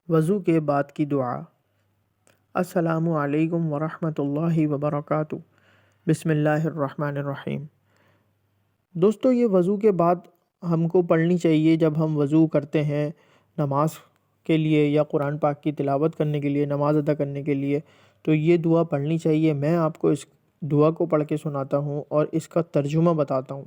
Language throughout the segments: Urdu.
وضو کے بعد کی دعا۔ السلام علیکم ورحمۃ اللہ وبرکاتہ۔ بسم اللہ الرحمن الرحیم۔ دوستو، یہ وضو کے بعد ہم کو پڑھنی چاہیے جب ہم وضو کرتے ہیں نماز کے لیے یا قرآن پاک کی تلاوت کرنے کے لیے، نماز ادا کرنے کے لیے، تو یہ دعا پڑھنی چاہیے۔ میں آپ کو اس دعا کو پڑھ کے سناتا ہوں اور اس کا ترجمہ بتاتا ہوں۔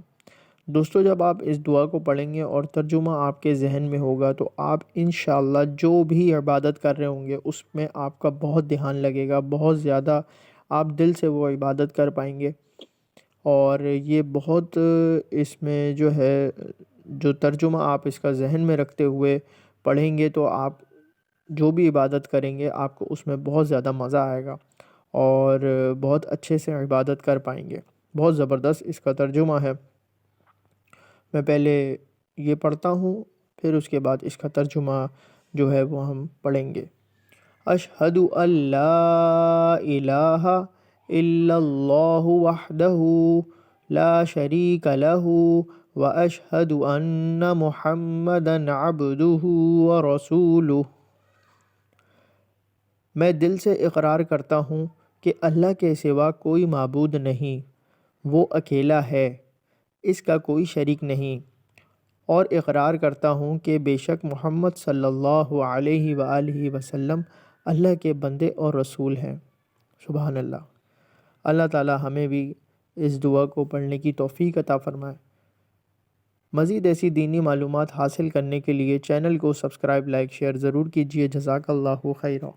دوستو، جب آپ اس دعا کو پڑھیں گے اور ترجمہ آپ کے ذہن میں ہوگا تو آپ انشاءاللہ جو بھی عبادت کر رہے ہوں گے اس میں آپ کا بہت دھیان لگے گا، بہت زیادہ آپ دل سے وہ عبادت کر پائیں گے۔ اور یہ بہت اس میں جو ترجمہ آپ اس کا ذہن میں رکھتے ہوئے پڑھیں گے تو آپ جو بھی عبادت کریں گے آپ کو اس میں بہت زیادہ مزہ آئے گا اور بہت اچھے سے عبادت کر پائیں گے۔ بہت زبردست اس کا ترجمہ ہے۔ میں پہلے یہ پڑھتا ہوں، پھر اس کے بعد اس کا ترجمہ وہ ہم پڑھیں گے۔ اشہد ان لا الہ الا اللہ وحدہ لا شریک لہ واشہد ان محمدا عبدہ ورسولہ۔ میں دل سے اقرار کرتا ہوں کہ اللہ کے سوا کوئی معبود نہیں، وہ اکیلا ہے، اس کا کوئی شریک نہیں، اور اقرار کرتا ہوں کہ بے شک محمد صلی اللہ علیہ وآلہ وسلم اللہ کے بندے اور رسول ہیں۔ سبحان اللہ۔ اللہ تعالی ہمیں بھی اس دعا کو پڑھنے کی توفیق عطا فرمائے۔ مزید ایسی دینی معلومات حاصل کرنے کے لیے چینل کو سبسکرائب، لائک، شیئر ضرور کیجیے۔ جزاک اللہ خیرا۔